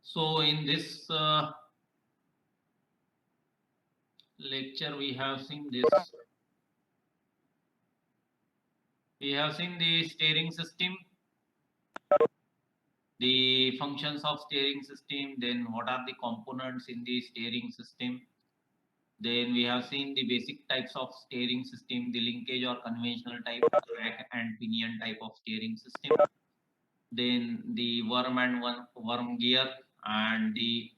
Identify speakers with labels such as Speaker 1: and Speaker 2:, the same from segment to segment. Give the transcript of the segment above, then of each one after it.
Speaker 1: So in this lecture we have seen this. We have seen the steering system, the functions of steering system, then what are the components in the steering system. Then we have seen the basic types of steering system, the linkage or conventional type, rack and pinion type of steering system. Then the worm and worm gear and the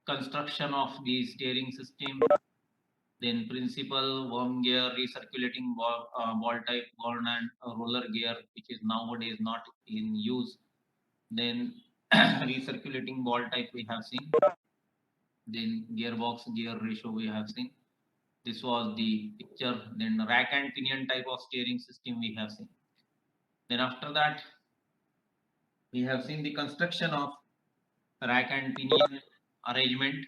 Speaker 1: construction of the steering system. Then principal worm gear, recirculating ball type, worm and roller gear, which is nowadays not in use. Then recirculating ball type we have seen. Then gearbox gear ratio we have seen. This was the picture. Then rack and pinion type of steering system we have seen. Then after that, we have seen the construction of rack and pinion arrangement.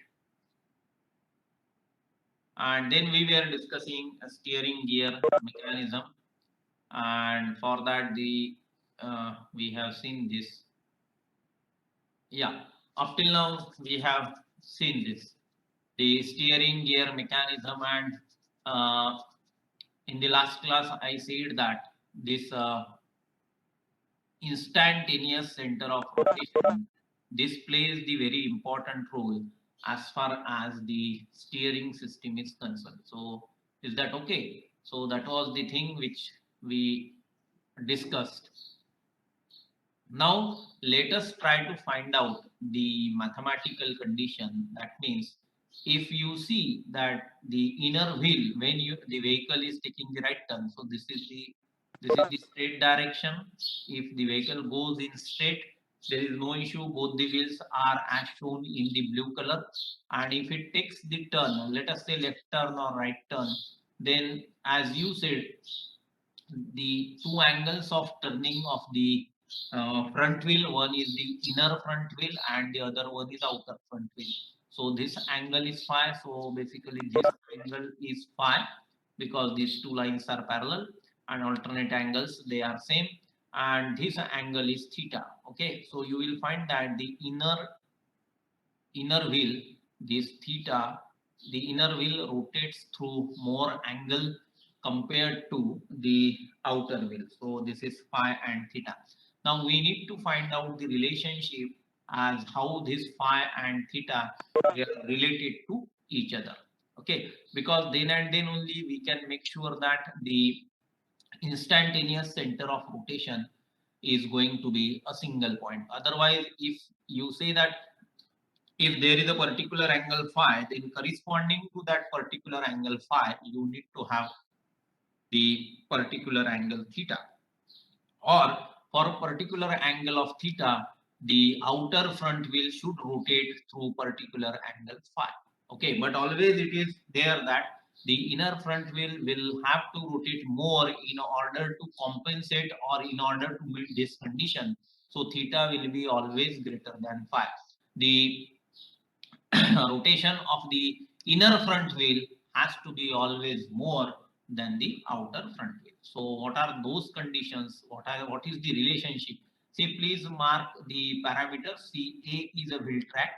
Speaker 1: And then we were discussing a steering gear mechanism. And for that, we have seen this. Yeah, up till now we have seen this, the steering gear mechanism. And in the last class I said that this instantaneous center of rotation, this plays the very important role as far as the steering system is concerned. So is that okay? So that was the thing which we discussed. Now let us try to find out the mathematical condition. That means if you see that the inner wheel, when the vehicle is taking the right turn, so this is the straight direction. If the vehicle goes in straight, there is no issue. Both the wheels are as shown in the blue color. And if it takes the turn, let us say left turn or right turn, then as you said, the two angles of turning of the front wheel, one is the inner front wheel and the other one is outer front wheel. So this angle is phi. So basically this angle is phi because these two lines are parallel, and alternate angles they are same, and this angle is theta. Okay, so you will find that the inner wheel, this theta, the inner wheel rotates through more angle compared to the outer wheel. So this is phi and theta. Now we need to find out the relationship as how this phi and theta are related to each other. Okay, because then and then only we can make sure that the instantaneous center of rotation is going to be a single point. Otherwise, if you say that if there is a particular angle phi, then corresponding to that particular angle phi, you need to have the particular angle theta. Or for a particular angle of theta, the outer front wheel should rotate through particular angle phi. Okay, but always it is there that the inner front wheel will have to rotate more in order to compensate or in order to meet this condition. So theta will be always greater than phi. The rotation of the inner front wheel has to be always more than the outer front wheel. So what are those conditions? What is the relationship? See, please mark the parameters. See, A is a wheel track.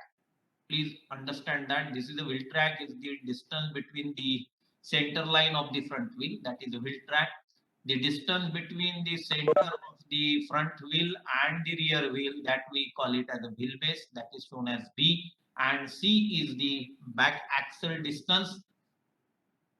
Speaker 1: Please understand that this is a wheel track, is the distance between the center line of the front wheel, that is a wheel track. The distance between the center of the front wheel and the rear wheel, that we call it as a wheelbase, that is shown as B. And C is the back axle distance.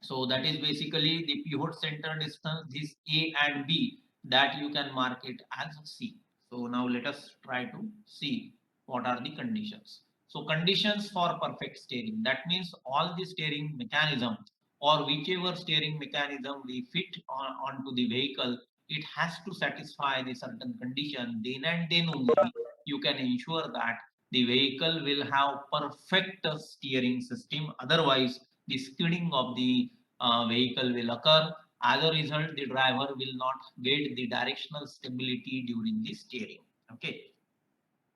Speaker 1: So that is basically the pivot center distance, this A and B, that you can mark it as C. So now let us try to see what are the conditions. So conditions for perfect steering, that means all the steering mechanism or whichever steering mechanism we fit onto the vehicle, it has to satisfy the certain condition. Then and then only you can ensure that the vehicle will have perfect steering system. Otherwise, the skidding of the vehicle will occur, As a result, the driver will not get the directional stability during the steering. Okay,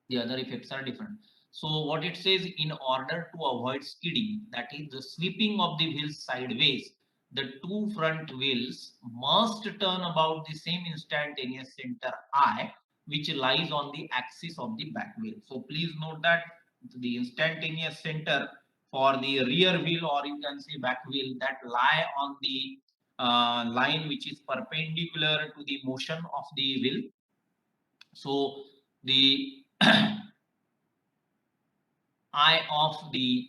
Speaker 1: the other effects are different. So what it says, in order to avoid skidding, that is the slipping of the wheels sideways, the two front wheels must turn about the same instantaneous center I, which lies on the axis of the back wheel. So please note that the instantaneous center for the rear wheel, or you can say back wheel, that lie on the line which is perpendicular to the motion of the wheel. So the eye of the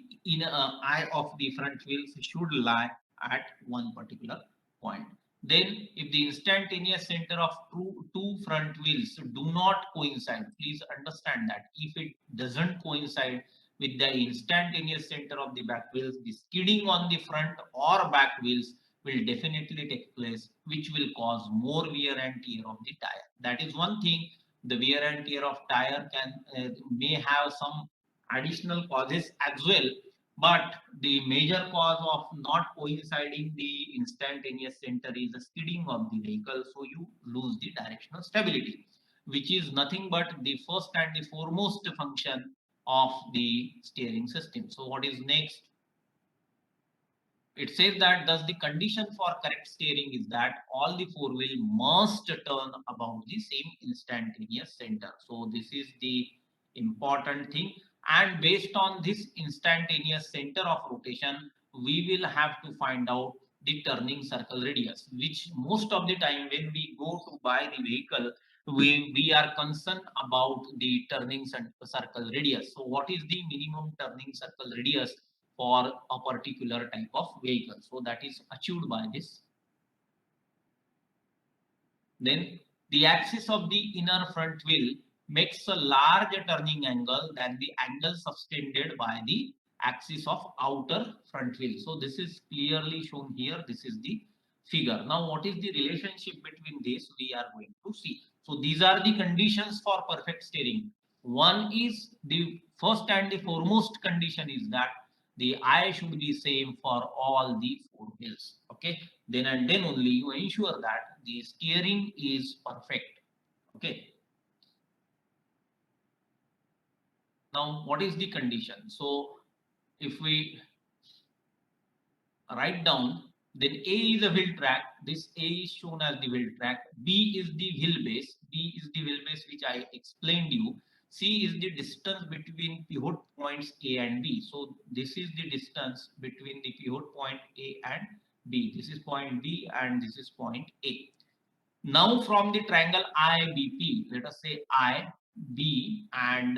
Speaker 1: front wheels should lie at one particular point. Then, if the instantaneous center of two front wheels do not coincide, please understand that if it doesn't coincide with the instantaneous center of the back wheels, the skidding on the front or back wheels will definitely take place, which will cause more wear and tear of the tire. That is one thing. The wear and tear of tire can may have some additional causes as well, but the major cause of not coinciding the instantaneous center is the skidding of the vehicle, so you lose the directional stability, which is nothing but the first and the foremost function of the steering system. So what is next? It says that thus the condition for correct steering is that all the four wheel must turn about the same instantaneous center. So this is the important thing. And based on this instantaneous center of rotation, we will have to find out the turning circle radius, which most of the time when we go to buy the vehicle, we are concerned about the turning circle radius. So what is the minimum turning circle radius for a particular type of vehicle? So that is achieved by this. Then the axis of the inner front wheel makes a larger turning angle than the angle subtended by the axis of outer front wheel. So this is clearly shown here. This is the figure. Now what is the relationship between this? We are going to see. So these are the conditions for perfect steering. One is the first and the foremost condition is that the eye should be same for all the four wheels. Okay, then and then only you ensure that the steering is perfect. Okay, now what is the condition? So if we write down, then A is a wheel track. This A is shown as the wheel track. B is the wheelbase. B is the wheelbase which I explained you. C is the distance between pivot points A and B. So this is the distance between the pivot point A and B. This is point B and this is point A. Now from the triangle IBP, let us say I, B, and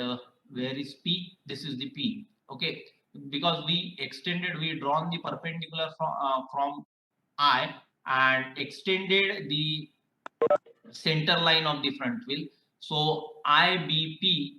Speaker 1: where is P? This is the P. Okay, because we extended, we drawn the perpendicular from I and extended the center line of the front wheel. So IBP,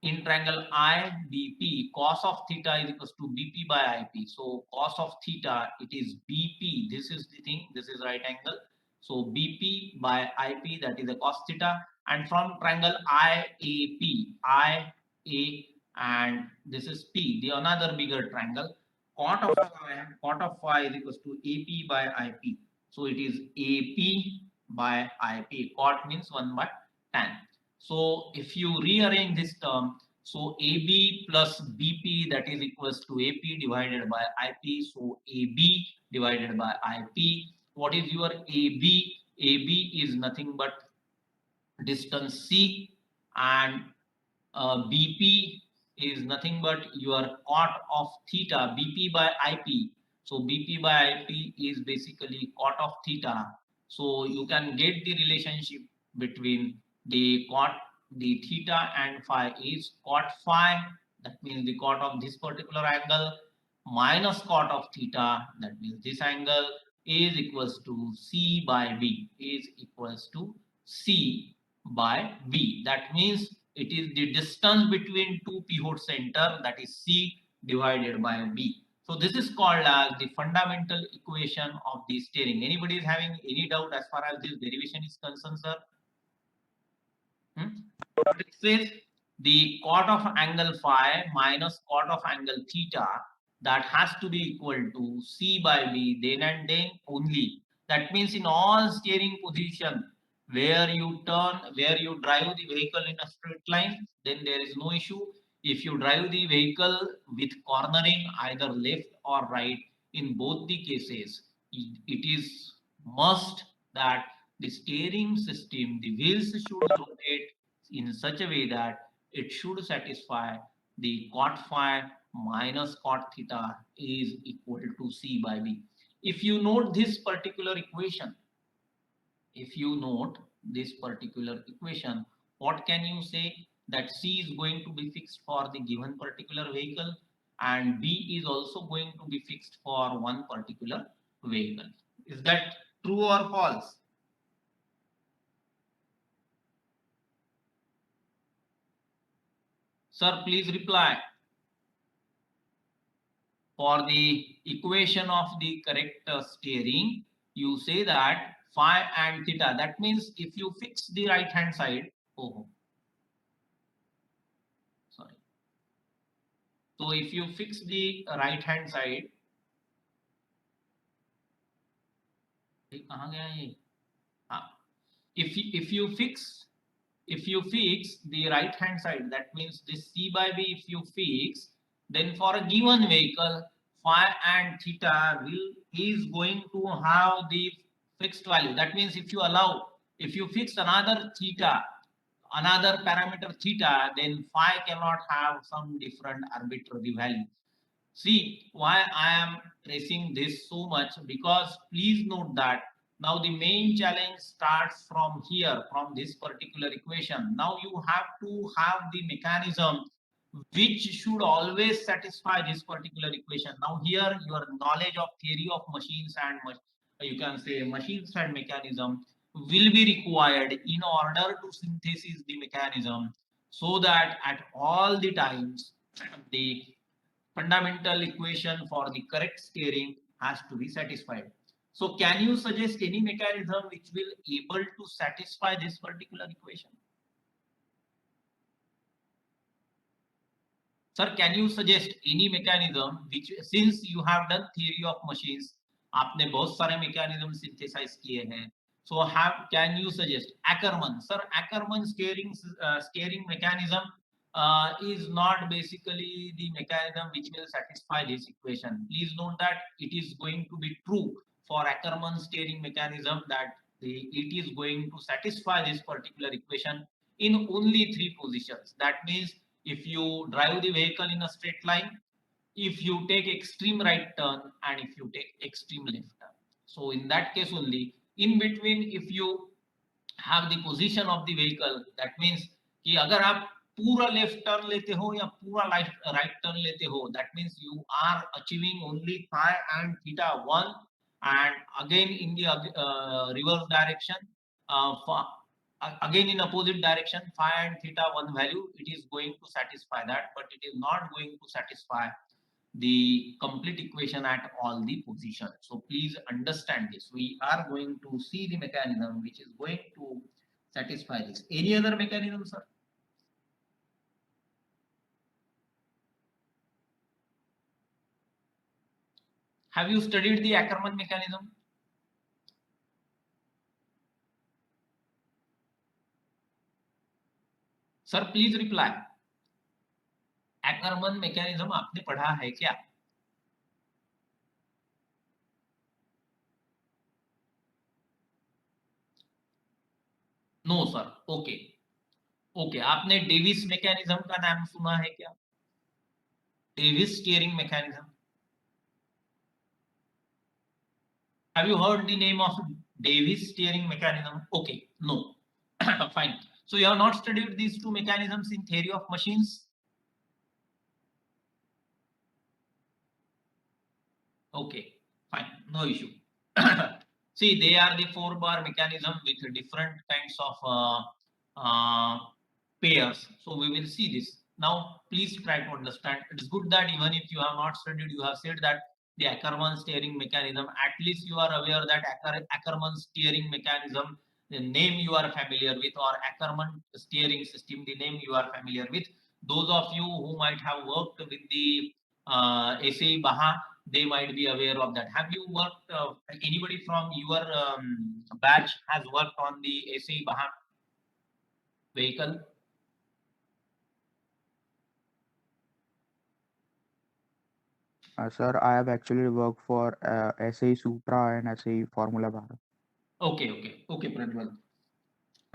Speaker 1: in triangle IBP, cos of theta is equals to BP by IP. So cos of theta, it is BP. This is the thing. This is right angle. So BP by IP, that is the cos theta. And from triangle IAP, IA, and this is P, the another bigger triangle. Cot of phi is equals to AP by IP. So it is AP by IP. Cot means 1 by tan. So if you rearrange this term, so AB plus BP, that is equals to AP divided by IP. So AB divided by IP. What is your AB? AB is nothing but distance C, and BP is nothing but your cot of theta, BP by IP. So BP by IP is basically cot of theta. So you can get the relationship between the cot, the theta and phi is cot phi. That means the cot of this particular angle minus cot of theta. That means this angle is equals to C by B, is equals to C by B. That means it is the distance between two pivot center, that is C divided by B. So this is called as the fundamental equation of the steering. Anybody is having any doubt as far as this derivation is concerned, sir? It says the cot of angle phi minus cot of angle theta, that has to be equal to C by B, then and then only That means in all steering position, where you turn, where you drive the vehicle in a straight line, then there is no issue. If you drive the vehicle with cornering either left or right, in both the cases, it is must that the steering system, the wheels should rotate in such a way that it should satisfy the cot phi minus cot theta is equal to C by V. If you note this particular equation, if you note this particular equation, what can you say? That C is going to be fixed for the given particular vehicle and B is also going to be fixed for one particular vehicle. Is that true or false? Sir, please reply. For the equation of the correct steering, you say that phi and theta. That means if you fix the right hand side, oh, sorry. So if you fix the right hand side, if you fix the right hand side, that means this C by B, if you fix, then for a given vehicle, phi and theta will is going to have the fixed value. That means if you allow, if you fix another theta, another parameter theta, then phi cannot have some different arbitrary value. See why I am tracing this so much, because please note that now the main challenge starts from here, from this particular equation. Now you have to have the mechanism which should always satisfy this particular equation. Now here your knowledge of theory of machines and you can say machines and mechanism will be required in order to synthesize the mechanism, so that at all the times the fundamental equation for the correct steering has to be satisfied. So can you suggest any mechanism which will able to satisfy this particular equation? Sir, can you suggest any mechanism which, since you have done theory of machines, आपने बहुत सारे mechanism synthesize किए हैं, so have can you suggest Ackermann? Sir, Ackermann steering mechanism is not basically the mechanism which will satisfy this equation. Please note that it is going to be true for Ackermann steering mechanism that it is going to satisfy this particular equation in only three positions. That means if you drive the vehicle in a straight line, if you take extreme right turn, and if you take extreme left turn. So in that case only, in between, if you have the position of the vehicle, that means कि अगर आप पूरा left turn लेते हो या पूरा right turn लेते हो, that means you are achieving only phi and theta 1, and again in the reverse direction, again in opposite direction, phi and theta 1 value, it is going to satisfy that, but it is not going to satisfy the complete equation at all the positions. So please understand this. We are going to see the mechanism which is going to satisfy this. Any other mechanism, sir? Have you studied the Ackermann mechanism? Sir, please reply. Ackermann mechanism आपने पढ़ा है क्या? No sir. Okay okay, आपने Davis mechanism का नाम सुना है क्या? Davis steering mechanism. Have you heard the name of Davis steering mechanism? Okay, no. Fine. So you have not studied these two mechanisms in theory of machines? Okay, fine, no issue. See, they are the 4-bar mechanism with different kinds of pairs. So we will see this. Now, please try to understand. It's good that even if you have not studied, you have said that the Ackermann steering mechanism, at least you are aware that Ackermann steering mechanism, the name you are familiar with, or Ackermann steering system, the name you are familiar with. Those of you who might have worked with the SAE Baha, they might be aware of that. Have you worked, anybody from your batch has worked on the SAE Baha vehicle?
Speaker 2: Sir, I have actually worked for SAE Supra and SAE Formula Bharat.
Speaker 1: Okay, Pradwal.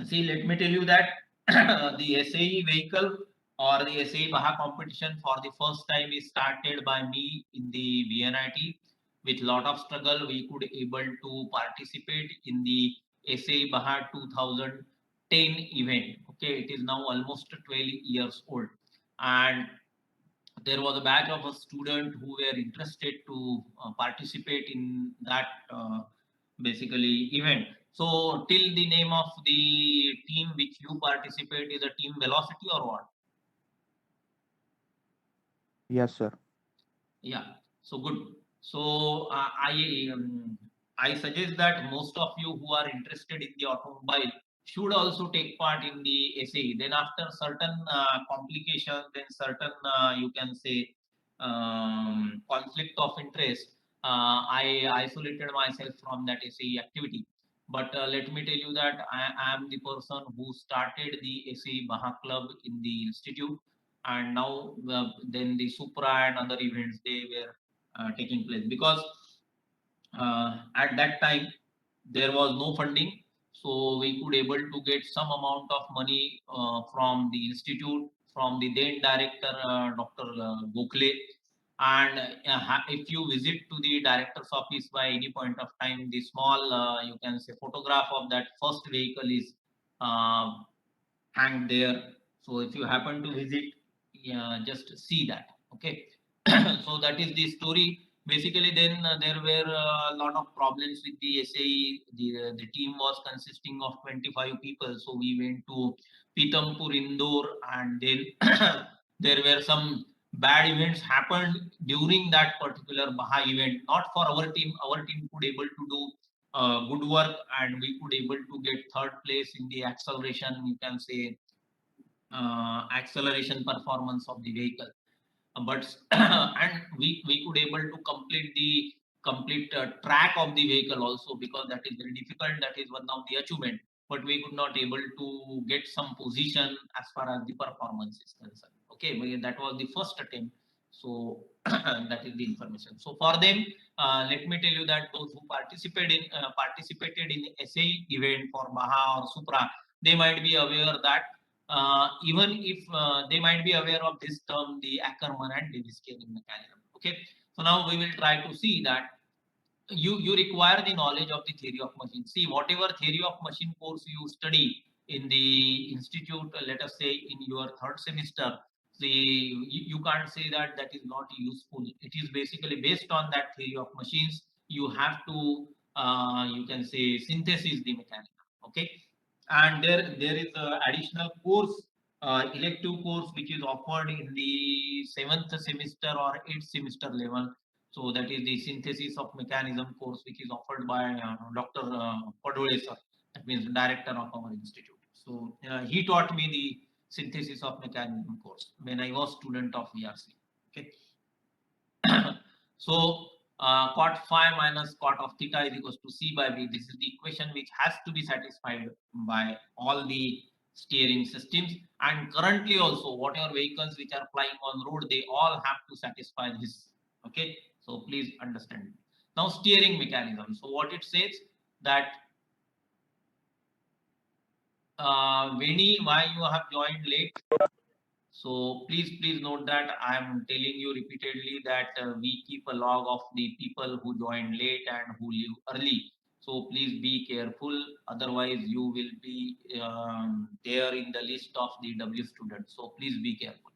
Speaker 1: See, let me tell you that the SAE vehicle or the SAE Baha competition for the first time is started by me in the VNIT. With lot of struggle, we could able to participate in the SAE Baha 2010 event. Okay, it is now almost 12 years old, and there was a batch of a student who were interested to participate in that basically event. So till the name of the team which you participate is a team velocity or what?
Speaker 2: Yes, sir.
Speaker 1: Yeah, so good. So I suggest that most of you who are interested in the automobile should also take part in the SAE. Then after certain complications, then certain you can say conflict of interest, I isolated myself from that SAE activity. But let me tell you that I am the person who started the SAE Baha Club in the institute, and now then the Supra and other events they were taking place, because at that time there was no funding, so we could able to get some amount of money from the institute, from the then director Dr. Gokhale. And if you visit to the director's office by any point of time, the small you can say photograph of that first vehicle is uh, hanged there. So if you happen to visit, yeah, just see that. Okay. So that is the story. Basically, then there were a lot of problems with the SAE. The team was consisting of 25 people. So we went to Pitampur, Indore, and then there were some bad events happened during that particular Baha event. Not for our team. Our team could able to do good work, and we could able to get third place in the acceleration, you can say acceleration performance of the vehicle. But and we could able to complete the complete track of the vehicle also, because that is very difficult. That is one of the achievement, but we could not able to get some position as far as the performance is concerned. Okay, that was the first attempt. So that is the information. So for them, let me tell you that those who participated in SAE event for Baha or Supra, they might be aware that even if they might be aware of this term, the Ackermann and Davis scaling mechanism. Okay, so now we will try to see that you require the knowledge of the theory of machine. See, whatever theory of machine course you study in the institute, let us say in your third semester, see, you can't say that that is not useful. It is basically based on that theory of machines. You have to you can say synthesis the mechanism. Okay, and there is a additional course, elective course, which is offered in the seventh semester or eighth semester level. So that is the synthesis of mechanism course, which is offered by Dr. Padole sir. That means the director of our institute. So he taught me the synthesis of mechanism course when I was student of VRC. Okay. So cot phi minus cot of theta is equals to C by V. This is the equation which has to be satisfied by all the steering systems. And currently also, whatever vehicles which are flying on road, they all have to satisfy this. Okay, so please understand. Now steering mechanism. So what it says that Veni, why you have joined late? So please note that I am telling you repeatedly that we keep a log of the people who join late and who leave early. So please be careful. Otherwise, you will be there in the list of the W students. So please be careful.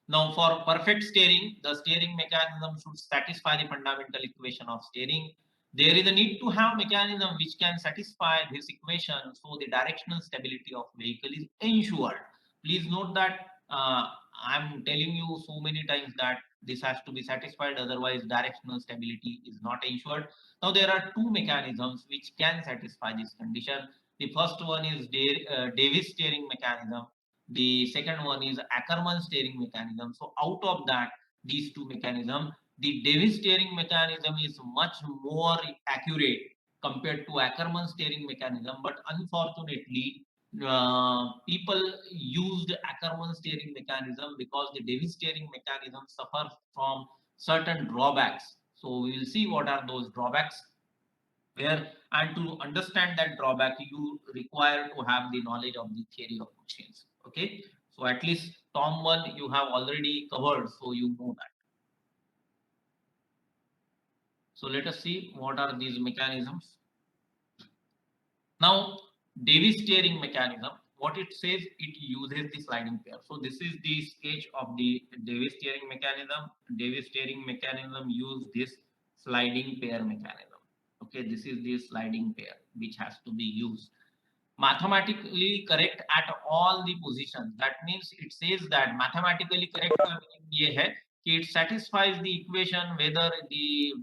Speaker 1: Now, for perfect steering, the steering mechanism should satisfy the fundamental equation of steering. There is a need to have mechanism which can satisfy this equation, so the directional stability of vehicle is ensured. Please note that I'm telling you so many times that this has to be satisfied, otherwise directional stability is not ensured. Now there are two mechanisms which can satisfy this condition. The first one is Davis steering mechanism. The second one is Ackermann steering mechanism. So out of that, these two mechanisms, The Davis steering mechanism is much more accurate compared to Ackermann steering mechanism, but unfortunately, people used Ackermann steering mechanism because the Davis steering mechanism suffers from certain drawbacks. So we will see what are those drawbacks. Where, and to understand that drawback, you require to have the knowledge of the theory of machines. Okay, so at least Tom 1 you have already covered, so you know that. So let us see what are these mechanisms. Now, Davis steering mechanism, what it says, it uses the sliding pair. So this is the sketch of the Davis steering mechanism. Davis steering mechanism use this sliding pair mechanism. Okay, this is the sliding pair which has to be used. Mathematically correct at all the positions. That means it says that mathematically correct का meaning ये है कि it satisfies the equation whether the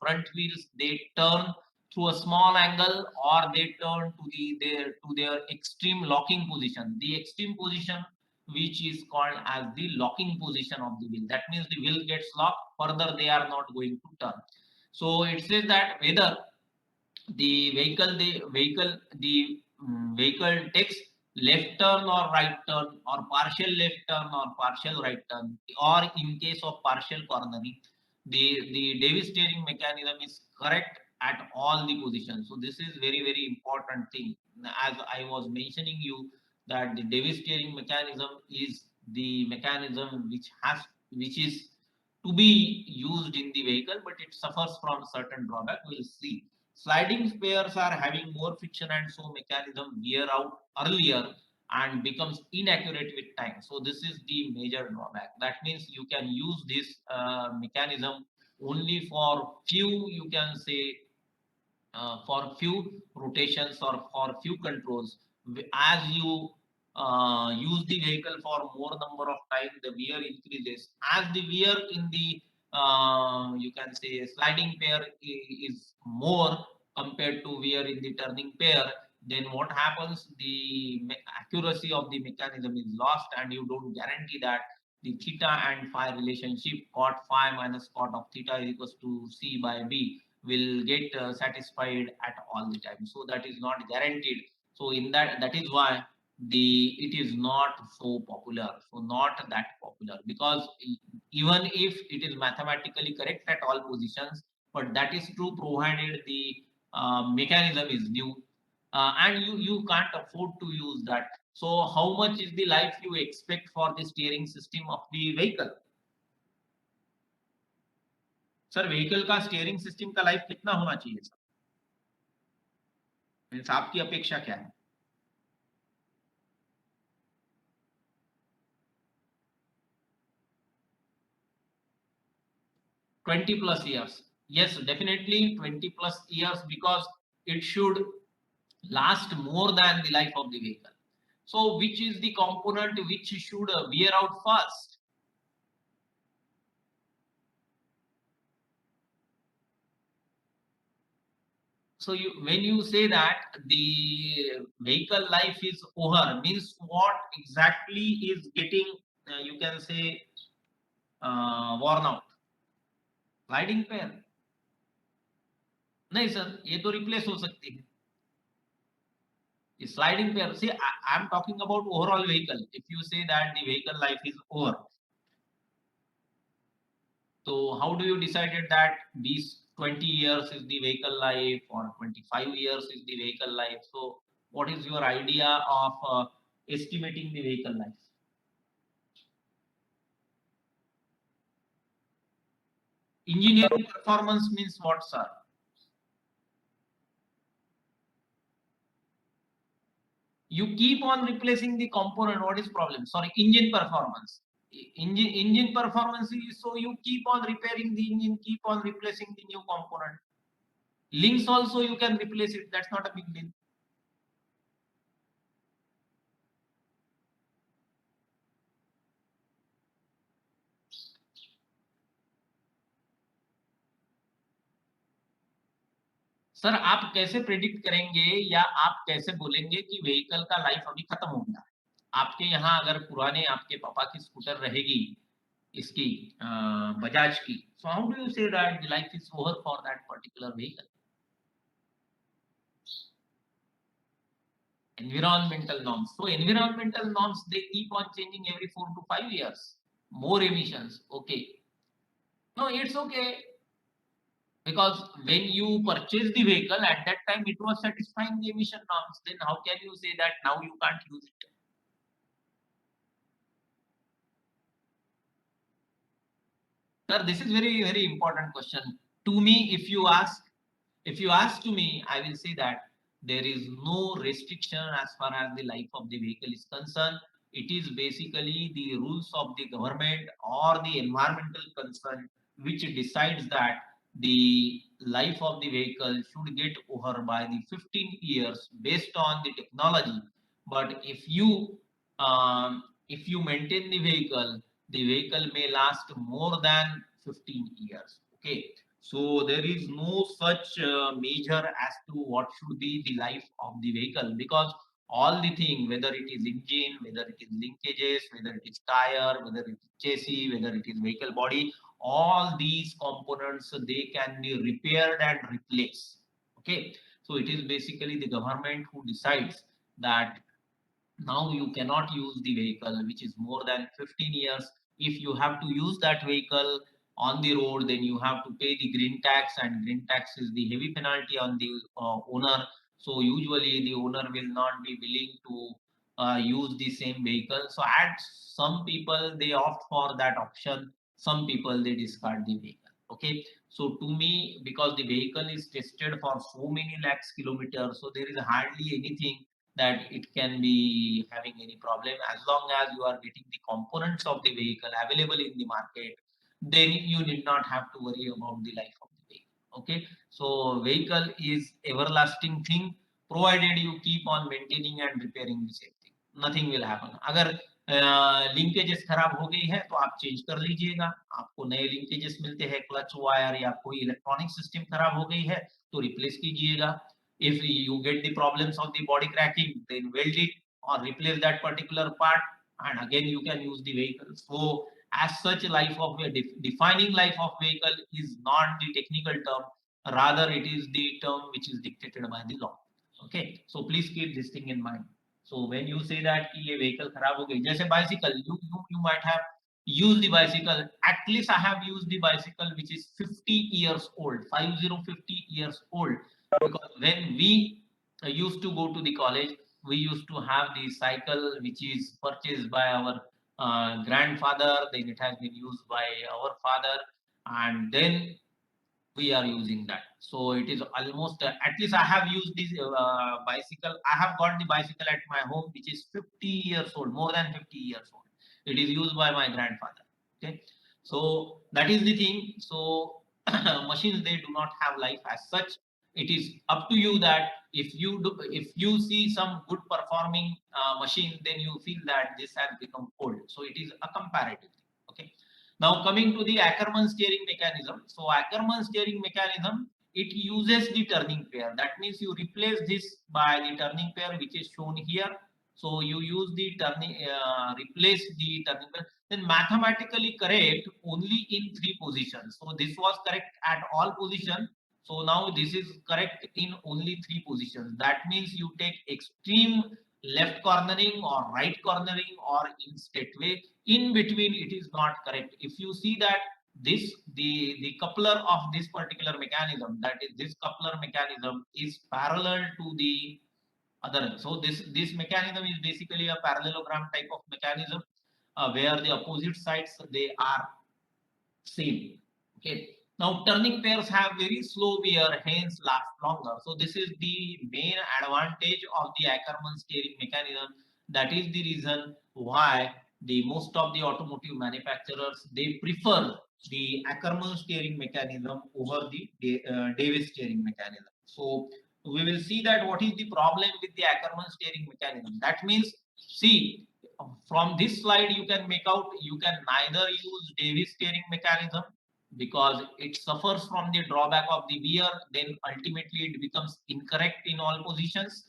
Speaker 1: front wheels they turn through a small angle or they turn to their extreme locking position. The extreme position which is called as the locking position of the wheel. That means the wheel gets locked. Further they are not going to turn. So it says that whether the vehicle takes left turn or right turn or partial left turn or partial right turn, or in case of partial cornering, the Davis steering mechanism is correct at all the positions. So this is very important thing. As I was mentioning you that the Davis steering mechanism is the mechanism which is to be used in the vehicle, but it suffers from certain drawback. We'll see. Sliding spares are having more friction and so mechanism wear out earlier and becomes inaccurate with time. So this is the major drawback. That means you can use this mechanism only for few, you can say, for few rotations or for few controls. As you use the vehicle for more number of time, the wear increases. As the wear in the you can say sliding pair is more compared to wear in the turning pair, then what happens, the accuracy of the mechanism is lost and you don't guarantee that the theta and phi relationship, cot phi minus cot of theta is equals to c by b, will get satisfied at all the time. So that is not guaranteed. So in that is why it is not so popular. So not that popular, because even if it is mathematically correct at all positions, but that is true provided the mechanism is new, and you can't afford to use that. So how much is the life you expect for the steering system of the vehicle? Sir vehicle का steering system का life कितना होना चाहिए sir? Means आपकी अपेक्षा क्या है? 20 plus years. Yes, definitely 20 plus years, because it should last more than the life of the vehicle. So which is the component which should wear out first? So when you say that the vehicle life is over, means what exactly is getting, you can say, worn out? Sliding pair? नहीं sir, ये तो replace हो सकती है. Sliding pair. See, I'm talking about overall vehicle. If you say that the vehicle life is over, so how do you decided that these 20 years is the vehicle life or 25 years is the vehicle life? So what is your idea of estimating the vehicle life? Engineering performance means what, sir? You keep on replacing the component. What is problem? Sorry, engine performance. Engine performance is so you keep on repairing the engine, keep on replacing the new component. Links also you can replace it. That's not a big deal. Sir आप कैसे predict करेंगे या आप कैसे बोलेंगे कि vehicle का life अभी खत्म हो गया? आपके यहाँ अगर पुराने आपके पापा की स्कूटर रहेगी इसकी बजाज की. So how do you say that the life is over for that particular vehicle? Environmental norms. So environmental norms, they keep on changing every 4 to 5 years. More emissions. Okay. No, it's okay. Because when you purchase the vehicle, at that time it was satisfying the emission norms. Then how can you say that now you can't use it? Sir, this is very important question. To me, if you ask to me, I will say that there is no restriction as far as the life of the vehicle is concerned. It is basically the rules of the government or the environmental concern which decides that the life of the vehicle should get over by the 15 years based on the technology. But if you maintain the vehicle may last more than 15 years. Okay, so there is no such measure as to what should be the life of the vehicle, because all the thing, whether it is engine, whether it is linkages, whether it is tire, whether it is chassis, whether it is vehicle body, all these components they can be repaired and replaced. Okay, so it is basically the government who decides that now you cannot use the vehicle which is more than 15 years. If you have to use that vehicle on the road, then you have to pay the green tax, and green tax is the heavy penalty on the owner. So usually the owner will not be willing to use the same vehicle. So at some people they opt for that option, some people they discard the vehicle. Okay, so to me, because the vehicle is tested for so many lakhs kilometers, so there is hardly anything that it can be having any problem. As long as you are getting the components of the vehicle available in the market, then you need not have to worry about the life of the vehicle. Okay, so vehicle is everlasting thing, provided you keep on maintaining and repairing the same thing. Nothing will happen. अगर linkages खराब हो गई है तो आप change कर लीजिएगा, आपको नए लिंकेजेस मिलते हैं, क्लच वायर या कोई इलेक्ट्रॉनिक सिस्टम खराब हो गई है तो रिप्लेस कीजिएगा. If you get the problems of the body cracking, then weld it or replace that particular part, and again you can use the vehicle. So as such, life of defining life of vehicle is not the technical term, rather it is the term which is dictated by the law. Okay, so please keep this thing in mind. So when you say that कि ये vehicle खराब हो गई, जैसे bicycle, you might have used the bicycle. At least I have used the bicycle which is 50 years old, 50 years old, because when we used to go to the college, we used to have the cycle which is purchased by our grandfather, then it has been used by our father, and then we are using that. So it is almost at least I have used this bicycle. I have got the bicycle at my home which is 50 years old, more than 50 years old. It is used by my grandfather. Okay, so that is the thing. So machines, they do not have life as such. It is up to you that if you see some good performing machine, then you feel that this has become old. So it is a comparative thing. Okay, now coming to the Ackermann steering mechanism. So Ackermann steering mechanism, it uses the turning pair. That means you replace this by the turning pair which is shown here. So you use the replace the turning pair. Then mathematically correct only in 3 positions. So this was correct at all positions. So now this is correct in only 3 positions. That means you take extreme left cornering or right cornering or in straightway. In between it is not correct. If you see that the coupler of this particular mechanism, that is this coupler mechanism is parallel to the other. So this mechanism is basically a parallelogram type of mechanism where the opposite sides they are same. Okay. Now turning pairs have very slow wear, hence last longer. So this is the main advantage of the Ackermann steering mechanism. That is the reason why the most of the automotive manufacturers they prefer the Ackermann steering mechanism over the Davis steering mechanism. So we will see that what is the problem with the Ackermann steering mechanism. That means, see, from this slide you can make out you can neither use Davis steering mechanism because it suffers from the drawback of the wear, then ultimately it becomes incorrect in all positions,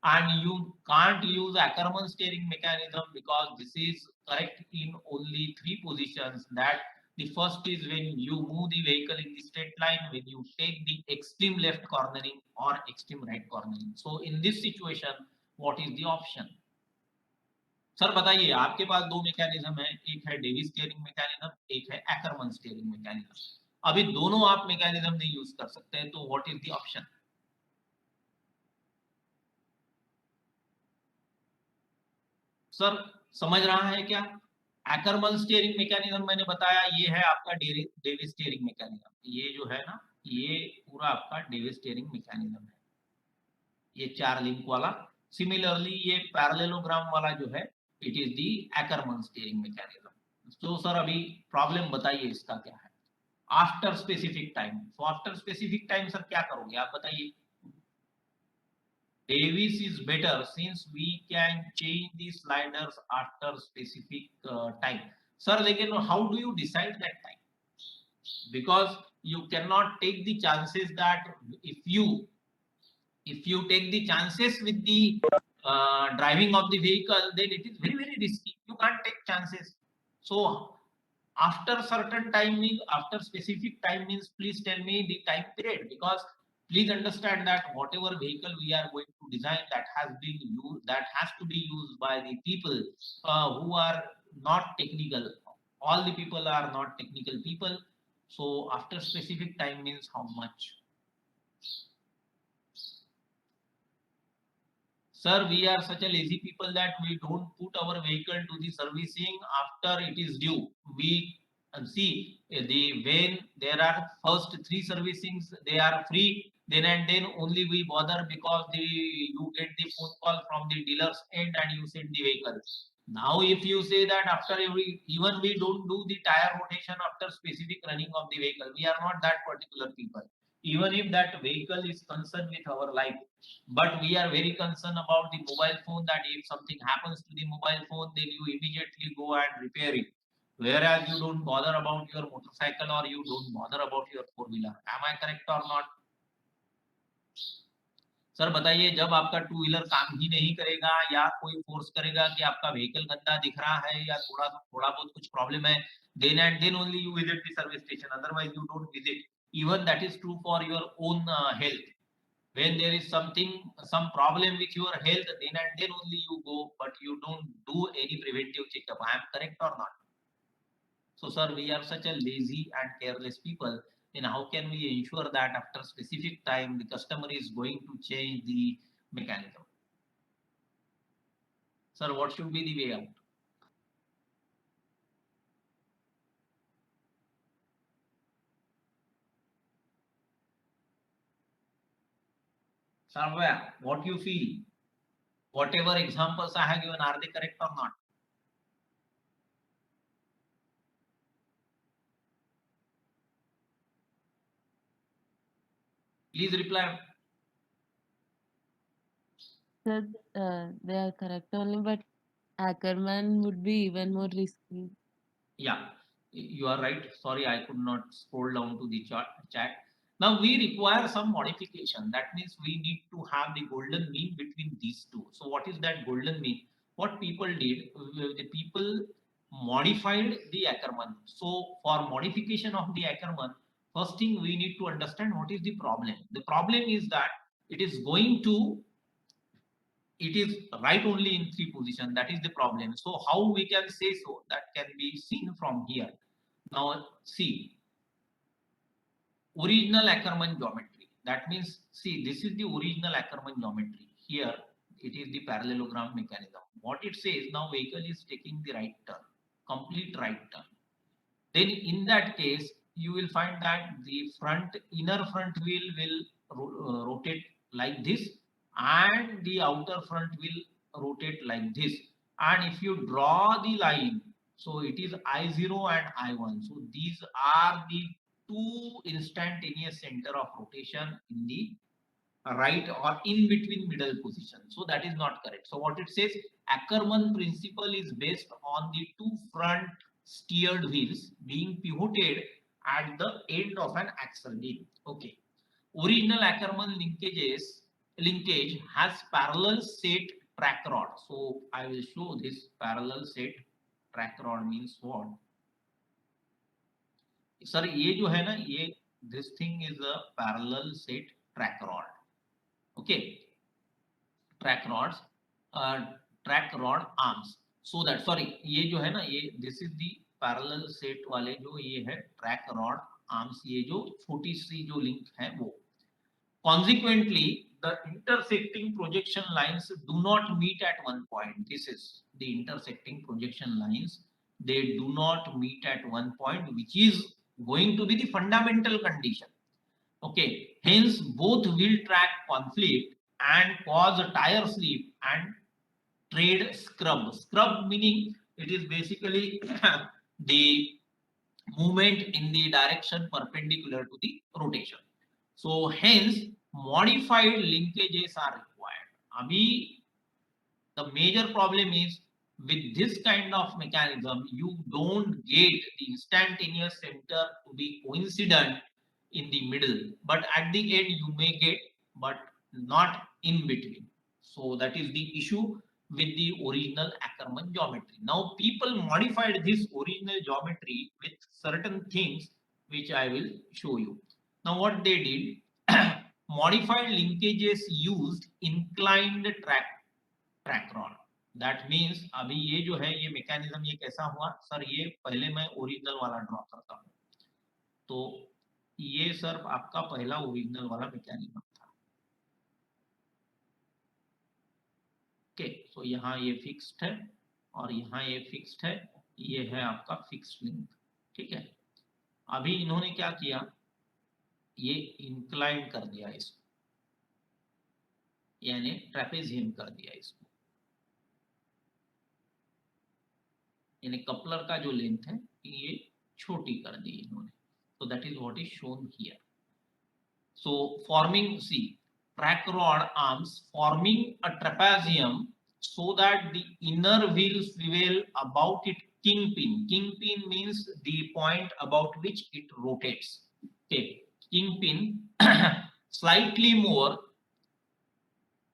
Speaker 1: and you can't use Ackermann steering mechanism because this is correct in only three positions. That the first is when you move the vehicle in the straight line, when you take the extreme left cornering or extreme right cornering. So in this situation, what is the option? Sir बताइए, आपके पास दो mechanism है, एक है Davis steering mechanism, एक है एक्करमन steering mechanism. अभी दोनों आप मैकेनिज्म नहीं यूज कर सकते हैं, तो what is the option? Sir समझ रहा है क्या? एक्करमन स्टीयरिंग मैकेनिज्म मैंने बताया, ये है आपका डेविस स्टीयरिंग मैकेनिज्म। ये जो है ना, ये पूरा आपका डेविस स्टीयरिंग मैकेनिज्म है, ये 4 लिंक वाला। सिमिलरली ये पैरेललोग्राम वाला जो है, it is the Ackermann steering mechanism. तो सर अभी प्रॉब्लम बताइए इसका क्या है? After specific time. तो आफ्टर स्पेसिफिक टाइम सर क्या करोगे आप बताइए? Davis is better since we can change the sliders after specific time. Sir, लेकिन how do you decide that time? Because you cannot take the chances that if you take the chances with the driving of the vehicle, then it is very risky. You can't take chances. So after certain timing, after specific time means, please tell me the time period, because please understand that whatever vehicle we are going to design, that has been used, that has to be used by the people who are not technical. All the people are not technical people. So after specific time means how much? Sir, we are such a lazy people that we don't put our vehicle to the servicing after it is due. We see the when there are first three servicings, they are free. Then and then only we bother because you get the phone call from the dealer's end and you send the vehicle. Now, if you say that after every, even we don't do the tire rotation after specific running of the vehicle, we are not that particular people. Even if that vehicle is concerned with our life, but we are very concerned about the mobile phone, that if something happens to the mobile phone, then you immediately go and repair it, whereas you don't bother about your motorcycle or you don't bother about your four-wheeler. Am I correct or not? Sir बताइए, जब आपका two wheeler काम ही नहीं करेगा या कोई force करेगा कि आपका व्हीकल गंदा दिख रहा है या थोड़ा बहुत कुछ प्रॉब्लम है, then and then only you visit the service station, otherwise you don't visit. Even that is true for your own health. When there is some problem with your health, then and then only you go, but you don't do any preventive checkup. I am correct or not? So sir, we are such a lazy and careless people. Then how can we ensure that after specific time the customer is going to change the mechanism? Sir, what should be the way out? Somewhere, what you feel? Whatever examples I have given, are they correct or not? Please reply.
Speaker 3: Sir, they are correct only, but Ackerman would be even more risky.
Speaker 1: Yeah, you are right. Sorry, I could not scroll down to the chat. Now we require some modification. That means we need to have the golden mean between these two. So what is that golden mean? What people did, the people modified the Ackermann. So for modification of the Ackermann, first thing we need to understand what is the problem. The problem is that it is going to, it is right only in three position. That is the problem. So how we can say so? That can be seen from here. Now see, original Ackermann geometry. That means, see, this is the original Ackermann geometry. Here it is the parallelogram mechanism. What it says, now vehicle is taking the right turn, complete right turn. Then in that case, you will find that the inner front wheel will rotate like this, and the outer front will rotate like this. And if you draw the line, so it is I0 and I1. So these are the two instantaneous center of rotation in the right or in between middle position. So that is not correct. So what it says, Ackermann principle is based on the two front steered wheels being pivoted at the end of an axle beam. Okay. Original Ackermann linkages linkage has parallel set track rod. So I will show this parallel set track rod means what. Sir, ये जो है ना ये this thing is a parallel set track rod. Okay, track rods, track rod arms. So that sorry ये जो है ना ये this is the parallel set वाले जो ये है track rod arms, ये जो छोटी सी जो link है वो. Consequently, the intersecting projection lines do not meet at one point. This is the intersecting projection lines. They do not meet at one point, which is going to be the fundamental condition. Okay, hence both will track conflict and cause a tire slip and trade scrub. Scrub meaning it is basically the movement in the direction perpendicular to the rotation. So hence modified linkages are required. Abhi, the major problem is with this kind of mechanism, you don't get the instantaneous center to be coincident in the middle, but at the end you may get, but not in between. So that is the issue with the original Ackermann geometry. Now people modified this original geometry with certain things which I will show you. Now what they did, modified linkages used inclined track rod. That means अभी ये जो है ये mechanism ये कैसा हुआ sir, ये पहले मैं ओरिजिनल वाला ड्रॉ करता हूँ. तो ये सर आपका पहला ओरिजिनल वाला मैकेनिज्म था. ओके, सो यहाँ ये फिक्स्ड है और यहाँ ये फिक्स्ड है, ये है आपका फिक्स्ड लिंक. ठीक है, अभी इन्होंने क्या किया, ये इंक्लाइन कर दिया इसको, यानी ट्रेपेजियम कर दिया इसको, यानी कपलर का जो लेंथ है ये छोटी कर दी इन्होंने. So that is what is shown here. So forming, see, track rod arms forming a trapezium so that the inner wheel swivel about its kingpin. Kingpin means the point about which it rotates. Okay, kingpin slightly more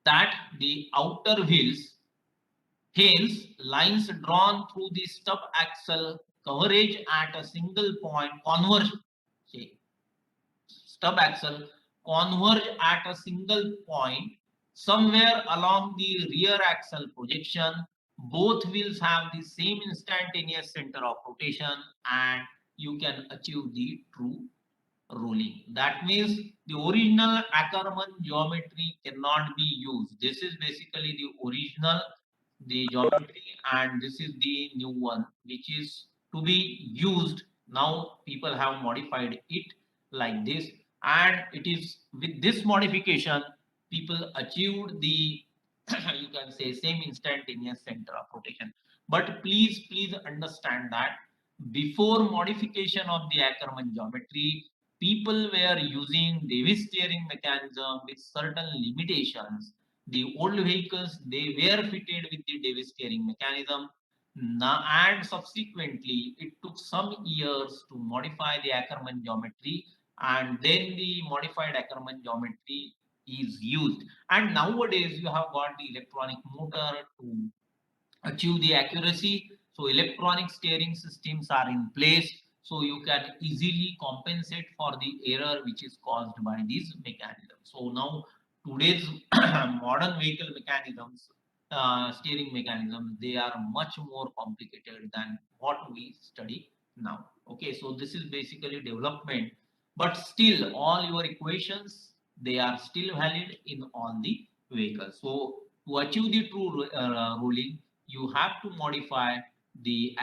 Speaker 1: that the outer wheels. Hence, lines drawn through the stub axle coverage at a single point converge. Stub axle converge at a single point somewhere along the rear axle projection. Both wheels have the same instantaneous center of rotation and you can achieve the true rolling. That means the original Ackermann geometry cannot be used. This is basically the original the geometry and this is the new one which is to be used. Now people have modified it like this, and it is with this modification people achieved the you can say same instantaneous center of rotation. But please understand that before modification of the Ackermann geometry, people were using Davis steering mechanism with certain limitations. The old vehicles, they were fitted with the Davis steering mechanism. Now, and subsequently, it took some years to modify the Ackermann geometry, and then the modified Ackermann geometry is used. And nowadays, you have got the electronic motor to achieve the accuracy. So electronic steering systems are in place, so you can easily compensate for the error which is caused by these mechanisms. So now today's modern vehicle mechanisms, steering mechanisms, they are much more complicated than what we study now. Okay, so this is basically development, but still all your equations, they are still valid in all the vehicles. So to achieve the true ruling, you have to modify the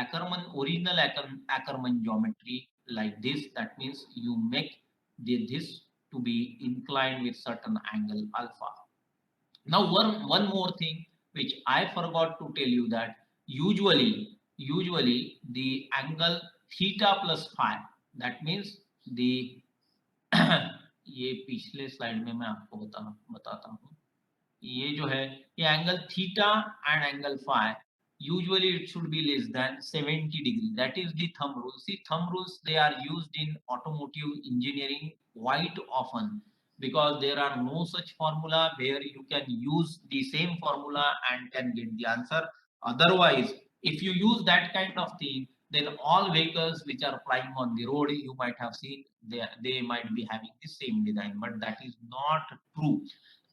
Speaker 1: original Ackermann geometry like this. That means you make this to be inclined with certain angle alpha. Now one more thing which I forgot to tell you, that usually the angle theta plus phi, that means the ये पिछले slide में मैं आपको बताता हूँ, ये जो है ये angle theta and angle phi, usually it should be less than 70 degree. That is the thumb rule. See, thumb rules, they are used in automotive engineering quite often. because there are no such formula where you can use the same formula and can get the answer. Otherwise, if you use that kind of thing, then all vehicles which are flying on the road, you might have seen they might be having the same design, but that is not true.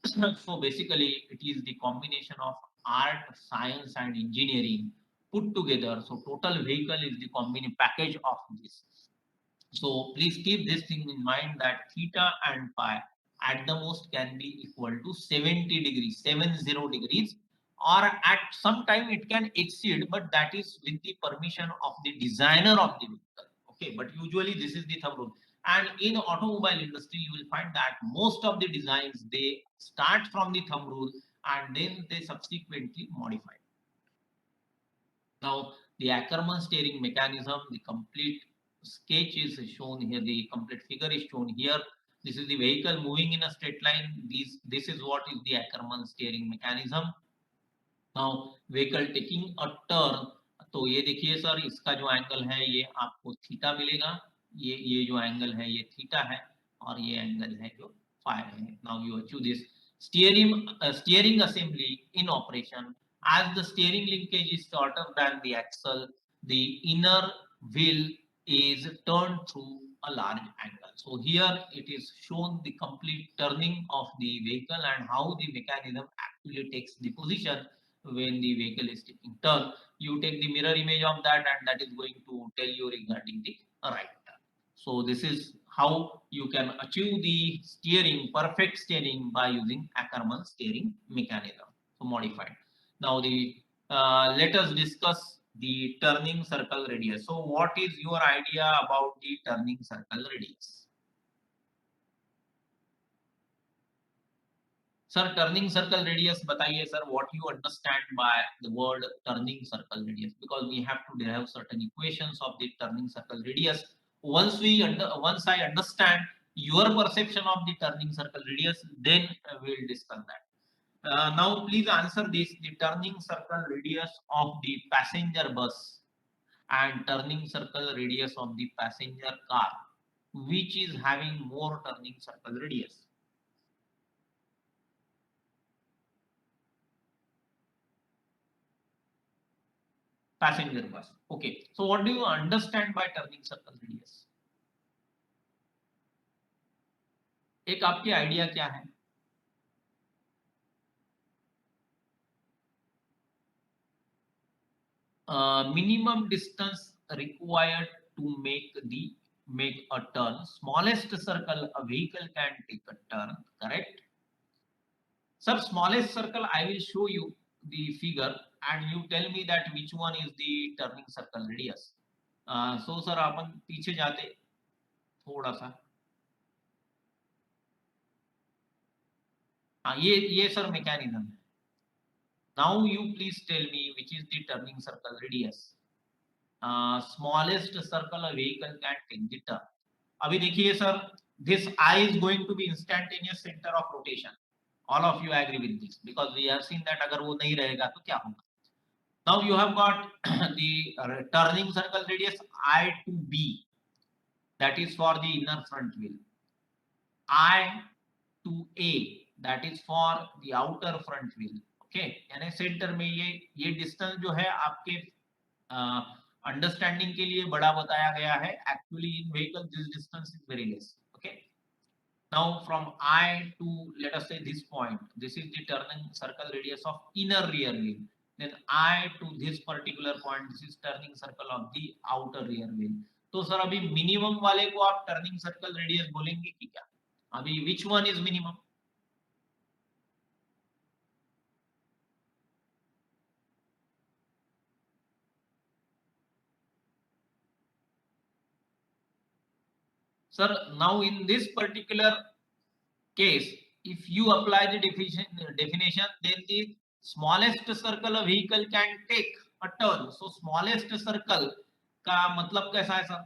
Speaker 1: So basically, it is the combination of art, science, and engineering put together. So total vehicle is the combined package of this. So please keep this thing in mind that theta and phi at the most can be equal to 70 degrees, 70 degrees, or at some time it can exceed, but that is with the permission of the designer of the vehicle. Okay, but usually this is the thumb rule. And in automobile industry, you will find that most of the designs they start from the thumb rule and then they subsequently modify. Now, the Ackermann steering mechanism, the complete sketch is shown here, the complete figure is shown here. This is the vehicle moving in a straight line. This is what is the Ackermann steering mechanism. Now, vehicle taking a turn. तो ये देखिए sir, इसका जो angle है ये आपको theta मिलेगा, ये जो एंगल है ये थीटा है, और ये एंगल है जो फाई है. Now you achieve this steering assembly in operation. As the steering linkage is shorter than the axle, the inner wheel is turned through a large angle. So here it is shown the complete turning of the vehicle and how the mechanism actually takes the position when the vehicle is taking turn. You take the mirror image of that, and that is going to tell you regarding the right turn. So this is how you can achieve the steering, perfect steering, by using Ackermann steering mechanism. So modified. Now let us discuss the turning circle radius. So what is your idea about the turning circle radius? Sir, turning circle radius, बताइए sir, what you understand by the word turning circle radius, because we have to derive certain equations of the turning circle radius. Once I understand your perception of the turning circle radius, then we'll discuss that. Now please answer this: the turning circle radius of the passenger bus and turning circle radius of the passenger car, which is having more turning circle radius? Passenger bus. Okay, so what do you understand by turning circle radius? एक आपकी idea क्या है? Minimum distance required to make a turn. Smallest circle a vehicle can take a turn. Correct? Sir, smallest circle, I will show you the figure and you tell me that which one is the turning circle radius. So sir, अपन पीछे जाते थोड़ा सा. ये sir mechanism है. Now you please tell me which is the turning circle radius. Smallest circle a vehicle can take the turn. अभी देखिए sir, this I is going to be instantaneous center of rotation. All of you agree with this because we have seen that अगर वो नहीं रहेगा तो क्या होगा? Now you have got the turning circle radius I to B, that is for the inner front wheel. I to A, that is for the outer front wheel. Okay, यानी centre में ये डिस्टेंस जो है आपके understanding के लिए बड़ा बताया गया है. Actually in vehicle this distance is very less. Okay, now from I to, let us say, this point, this is the turning circle radius of inner rear wheel. Then I to this particular point, this is turning circle of the outer rear wheel. तो sir अभी minimum वाले को आप turning circle radius बोलेंगे कि क्या? अभी which one is minimum? Sir, now in this particular case, if you apply the definition, then the smallest circle a vehicle can take a turn. So smallest circle का मतलब कैसा है sir?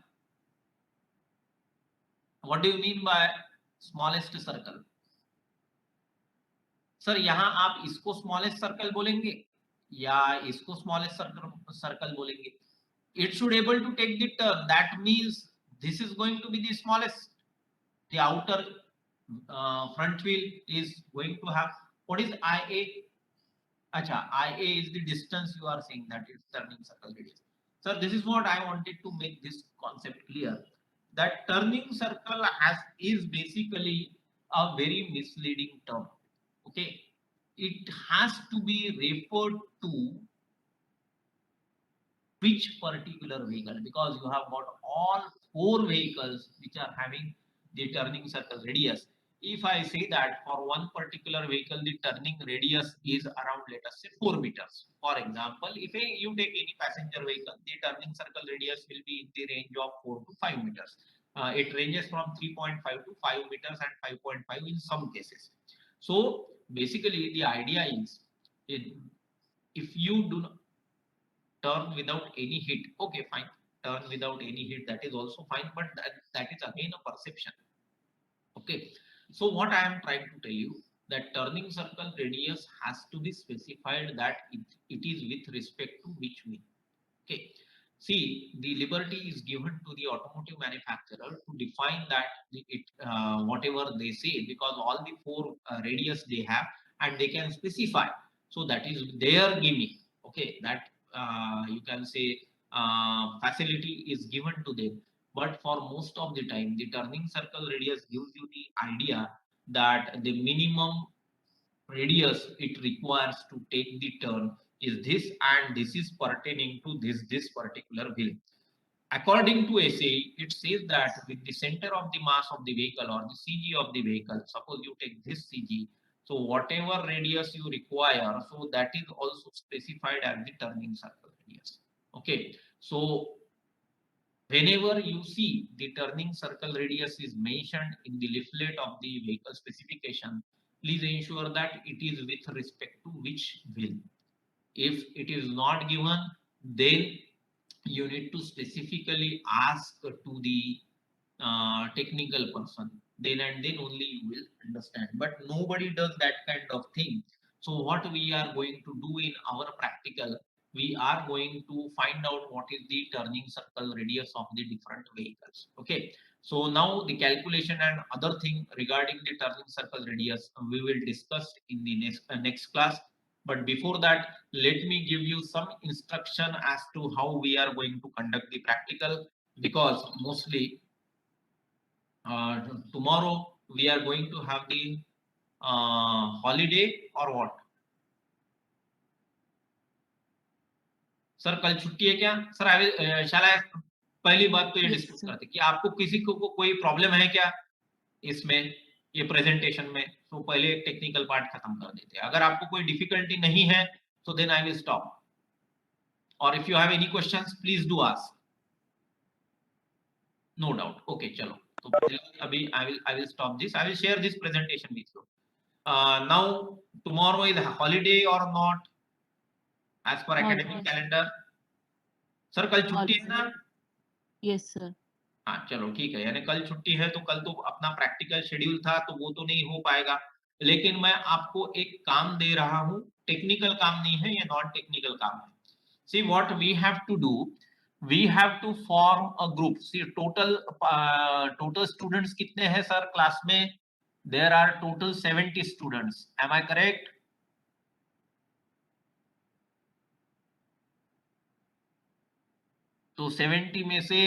Speaker 1: What do you mean by smallest circle? Sir यहाँ आप इसको smallest circle बोलेंगे या इसको smallest circle बोलेंगे? It should able to take the turn. That means this is going to be the smallest, the outer front wheel is going to have, what is IA? Acha, IA is the distance you are saying, that is turning circle radius. Sir, this is what I wanted to make this concept clear. That turning circle is basically a very misleading term. Okay, it has to be referred to which particular vehicle, because you have got all four vehicles which are having the turning circle radius. If I say that for one particular vehicle the turning radius is around, let us say, 4 meters, for example, if you take any passenger vehicle, the turning circle radius will be in the range of 4 to 5 meters. It ranges from 3.5 to 5 meters and 5.5 in some cases. So basically the idea is, if you do not turn without any hit, okay, fine, turn without any hit, that is also fine, but that is again a perception. Okay, so what I am trying to tell you, that turning circle radius has to be specified, that it is with respect to which wheel. Okay, see, the liberty is given to the automotive manufacturer to define that whatever they say, because all the four radius they have, and they can specify. So that is their gimmick. Okay, that you can say facility is given to them. But for most of the time, the turning circle radius gives you the idea that the minimum radius it requires to take the turn is this, and this is pertaining to this particular wheel. According to SAE, it says that with the center of the mass of the vehicle, or the CG of the vehicle, suppose you take this CG, so whatever radius you require, so that is also specified as the turning circle radius. Okay, so whenever you see the turning circle radius is mentioned in the leaflet of the vehicle specification, please ensure that it is with respect to which wheel. If it is not given, then you need to specifically ask to the technical person. Then and then only you will understand. But nobody does that kind of thing. So what we are going to do in our practical, we are going to find out what is the turning circle radius of the different vehicles. Okay. So now the calculation and other thing regarding the turning circle radius we will discuss in the next class. But before that, let me give you some instruction as to how we are going to conduct the practical, because mostly uh, tomorrow we are going to have the holiday or what? Sir कल छुट्टी है क्या sir? शायद पहली बात तो ये
Speaker 3: Yes,
Speaker 1: discuss
Speaker 3: sir.
Speaker 1: करते कि आपको किसी को कोई प्रॉब्लम है क्या इसमें, ये प्रेजेंटेशन में? तो पहले टेक्निकल पार्ट खत्म कर देते हैं। अगर आपको कोई डिफिकल्टी नहीं है तो देन आई विल स्टॉप, और if you have any questions please do ask. No doubt, okay चलो, तो अभी I will stop this. I will share this presentation with you. Now tomorrow is a holiday or not as per academic calendar? Sir कल छुट्टी है ना?
Speaker 3: Yes, sir.
Speaker 1: हाँ चलो ठीक है, यानी कल छुट्टी है, तो कल तो अपना प्रैक्टिकल शेड्यूल था तो वो तो नहीं हो पाएगा, लेकिन मैं आपको एक काम दे रहा हूँ, टेक्निकल काम नहीं है, ये नॉन टेक्निकल काम है। See what we have to do, we have to form a group. See total students कितने हैं सर क्लास में? There are total 70 students. Am I correct? तो 70 में से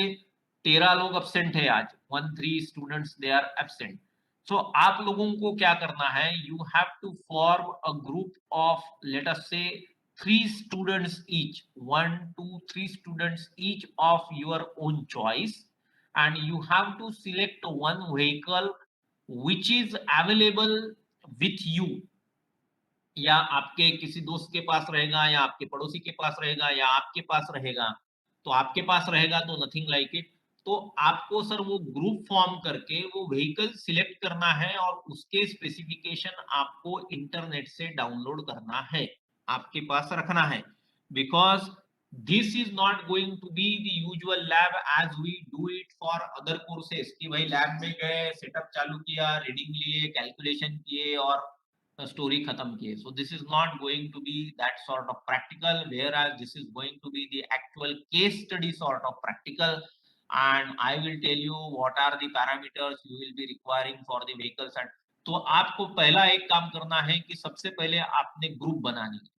Speaker 1: 13 लोग एब्सेंट है आज, 13 students they are absent. So आप लोगों को क्या करना है, you have to form a group of let us से 3 students each, 1 2 3 students each of your own choice, and you have to select one vehicle which is available with you, या आपके किसी दोस्त के पास रहेगा, या आपके पड़ोसी के पास रहेगा, या आपके पास रहेगा। तो आपके पास रहेगा तो नथिंग लाइक इट। तो आपको सर वो ग्रुप फॉर्म करके वो व्हीकल सिलेक्ट करना है, और उसके स्पेसिफिकेशन आपको इंटरनेट से डाउनलोड करना है, आपके पास रखना है, because this is not going to be the usual lab as we do it for other courses, कि भाई लैब में गए, सेटअप चालू किया, रीडिंग लिए, कैलकुलेशन किए और story khatam kiye. So this is not going to be that sort of practical, whereas this is going to be the actual case study sort of practical. and I will tell you what are the parameters you will be requiring for the vehicles. And तो आपको पहला एक काम करना है कि सबसे पहले आपने ग्रुप बनानी है,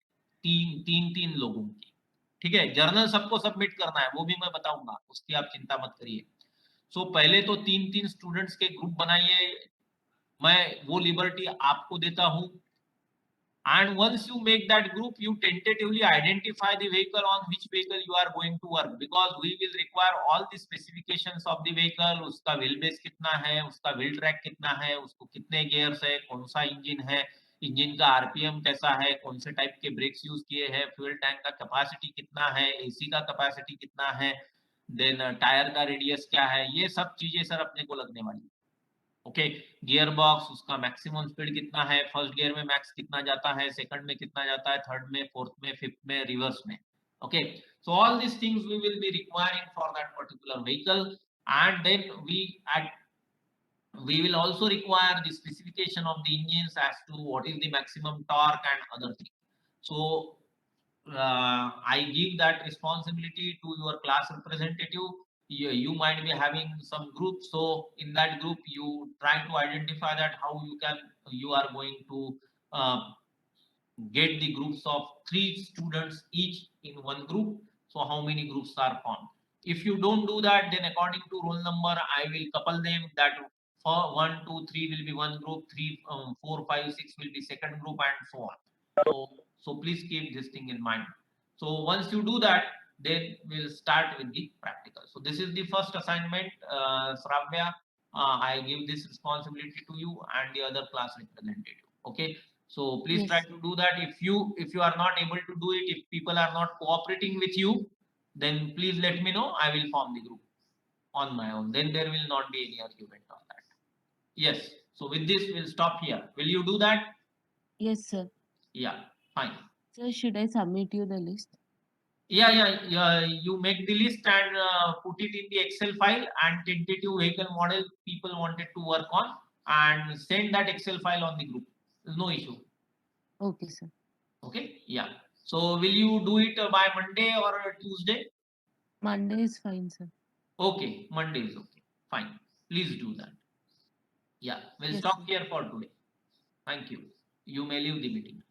Speaker 1: तीन लोगों की, ठीक है। जर्नल सबको सबमिट करना है, वो भी मैं बताऊंगा, उसकी आप चिंता मत करिए। सो पहले तो तीन स्टूडेंट्स के ग्रुप बनाइए, मैं वो लिबर्टी आपको देता हूँ। And once you make that group, you tentatively identify the vehicle on which vehicle you are going to work, because we will require all the specifications of the vehicle, उसका wheel base कितना है, उसका wheel track कितना है, उसको कितने gears है, कौन सा इंजन है, इंजन का आरपीएम कैसा है, कौन से टाइप के ब्रेक्स यूज किए हैं, फ्यूल टैंक का कैपेसिटी कितना है, एसी का कैपेसिटी कितना है, देन टायर का रेडियस क्या है, ये सब चीजें सर अपने को लगने वाली। ओके, गियर बॉक्स, उसका मैक्सिमम स्पीड कितना है, फर्स्ट गियर में मैक्स कितना जाता है, सेकंड में कितना जाता है, थर्ड में, फोर्थ में, फिफ्थ में, रिवर्स में। Okay, so all these things we will be requiring for that particular vehicle, and then we will also require the specification of the engines as to what is the maximum torque and other things. So I give that responsibility to your class representative. You might be having some group, so in that group you try to identify that how you are going to uh, get the groups of 3 students each in one group. So how many groups are formed? If you don't do that, then according to roll number, I will couple them, that for 1, 2, 3 will be one group, 3, 4, 5, 6 will be second group, and so on. So please keep this thing in mind. So once you do that, then we'll start with the practical. So this is the first assignment, Sravya. I give this responsibility to you and the other class representative. Okay. So please try
Speaker 3: Yes.
Speaker 1: to do that. If you are not able to do it, if people are not cooperating with you, then please let me know. I will form the group on my own. Then there will not be any argument on that. Yes. So with this, we'll stop here. Will you do that?
Speaker 3: Yes, sir.
Speaker 1: Yeah. Fine.
Speaker 3: Sir, should I submit you the list?
Speaker 1: Yeah. You make the list and put it in the Excel file, and tentative vehicle model people wanted to work on, and send that Excel file on the group. No issue.
Speaker 3: Okay, sir.
Speaker 1: Okay. Yeah. So will you do it by Monday or Tuesday?
Speaker 3: Monday is fine, sir.
Speaker 1: Okay. Monday is okay. Fine. Please do that. Yeah. We'll
Speaker 3: Yes,
Speaker 1: stop
Speaker 3: sir.
Speaker 1: here for today. Thank you. You may leave the meeting.